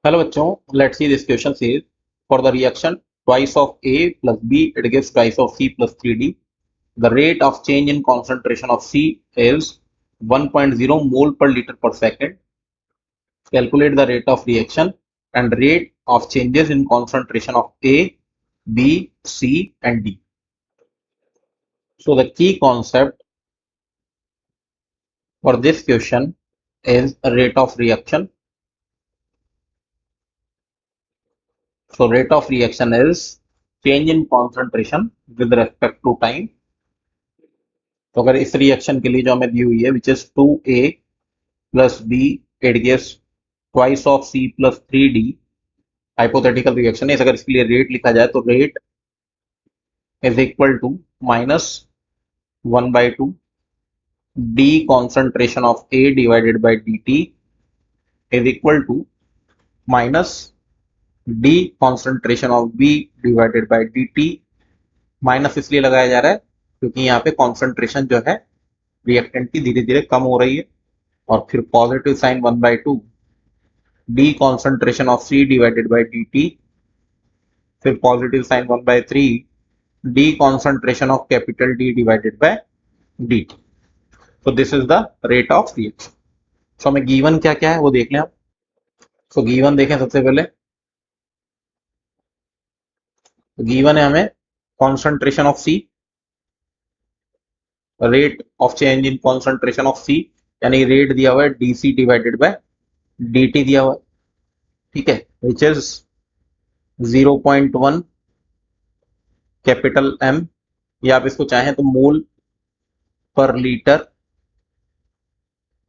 Hello बच्चों, let's see this question says for the reaction twice of A plus B it gives twice of C plus 3D. The rate of change in concentration of C is 1.0 mole per liter per second. Calculate the rate of reaction and rate of changes in concentration of A, B, C and D. So the key concept for this question is rate of reaction. So rate of reaction is change in concentration with respect to time. तो अगर इस reaction के लिए जो हमें दी हुई है which is 2A plus B it gives twice of C plus 3D hypothetical reaction है। अगर इसके लिए रेट लिखा जाए तो rate is equal to minus 1/2 D concentration of A divided by dt is equal to minus D concentration of B divided by dt। Minus इसलिए लगाया जा रहा है क्योंकि यहाँ पे कॉन्सेंट्रेशन जो है रिएक्टेंट की धीरे धीरे कम हो रही है, और फिर positive sign 1/2 D concentration of C divided by dt, फिर positive sign 1/3 D concentration of capital D divided by dt। तो this is the rate of reaction. So हमें गिवन क्या क्या है वो देख लें आप। सो गिवन देखें सबसे पहले। तो गिवन है हमें concentration of C, rate of change in concentration of C, यानी रेट दिया हुआ है dC डिवाइडेड बाय dt दिया हुआ है, ठीक है, विच इज 0.1 कैपिटल M, या आप इसको चाहें तो मोल पर लीटर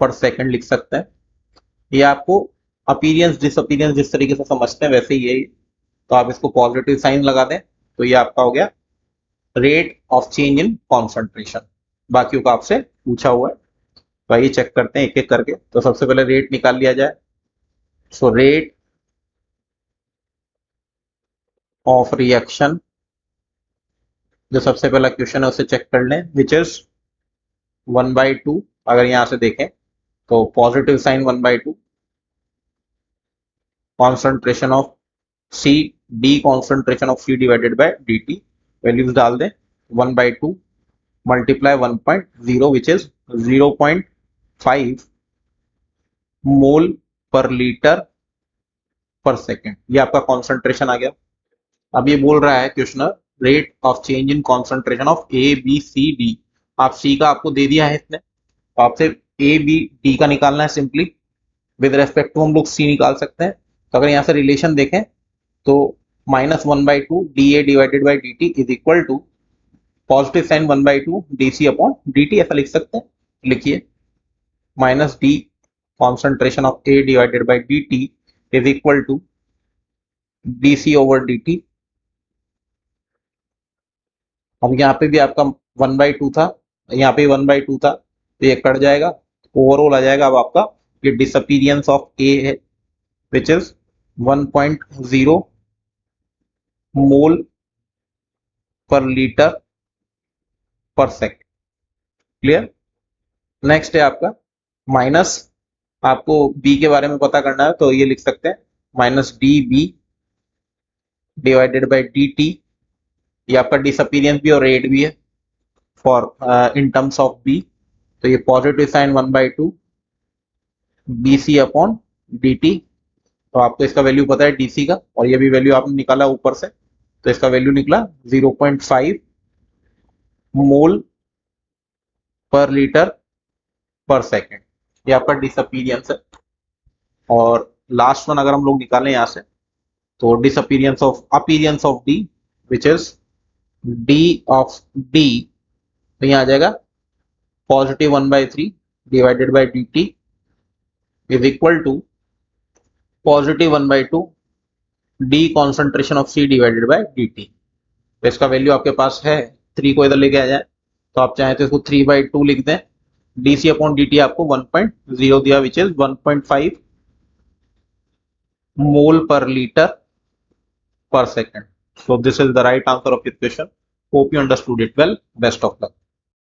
पर सेकंड लिख सकते हैं। ये आपको अपीरियंस डिसअपीरियंस जिस तरीके से समझते हैं वैसे ही है, तो आप इसको पॉजिटिव साइन लगा दें तो ये आपका हो गया rate of change in concentration. बाकियों का आपसे पूछा हुआ है, तो आइए चेक करते हैं एक एक करके। तो सबसे पहले रेट निकाल लिया जाए। सो रेट ऑफ रिएक्शन, जो सबसे पहला क्वेश्चन है उसे चेक कर लें, विच इज 1/2। अगर यहां से देखें तो positive sign 1/2 concentration of C, D concentration of C divided by dt, values डाल दें 1/2 मल्टीप्लाई 1.0 विच इज 0.5 मोल पर लीटर पर सेकेंड। ये आपका कॉन्सेंट्रेशन आ गया। अब ये बोल रहा है questioner rate of change in concentration of A, B, C, D। आप C का आपको दे दिया है इसने, तो आपसे A, B, D का निकालना है। सिंपली विद रेस्पेक्ट टू हम लोग C निकाल सकते हैं। तो अगर यहाँ से रिलेशन देखें तो minus 1/2 dA divided by dt is equal to positive sign 1/2 dC upon dt, ऐसा लिख सकते हैं। लिखिए minus D concentration of A divided by dt is equal to dC over dt। अब यहाँ पे भी आपका 1/2 था, यहाँ पे 1/2 था, तो ये कट जाएगा, ओवरऑल आ जाएगा अब आपका ये डिसअपीरियंस ऑफ A है विच इज 1.0 मोल पर लीटर पर सेकेंड। क्लियर। नेक्स्ट है आपका माइनस, आपको B के बारे में पता करना है तो ये लिख सकते हैं minus dB divided by dt। ये आपका डिसअपीरियंस भी और रेट भी है for in terms of B। तो ये positive sign 1/2 BC upon dt। तो आपको इसका वैल्यू पता है DC का, और ये भी वैल्यू आपने निकाला ऊपर से, तो इसका वैल्यू निकला 0.5 मोल पर लीटर पर सेकेंड। ये आपका डिसअपीरियंस है। और लास्ट वन अगर हम लोग निकालें यहाँ से तो disappearance of appearance of D which is D of D, तो यहाँ आ जाएगा positive 1/3 divided by dt is equal to positive 1/2 D concentration of C divided by dt। तो इसका वैल्यू आपके पास है, 3 को इधर लेके आ जाए तो आप चाहें तो इसको 3/2 लिख दें। dC अपॉन dt आपको 1.0 दिया विच इज 1.5 मोल पर litre per second. So this is the right answer of this question. Hope you understood it well. Best of luck.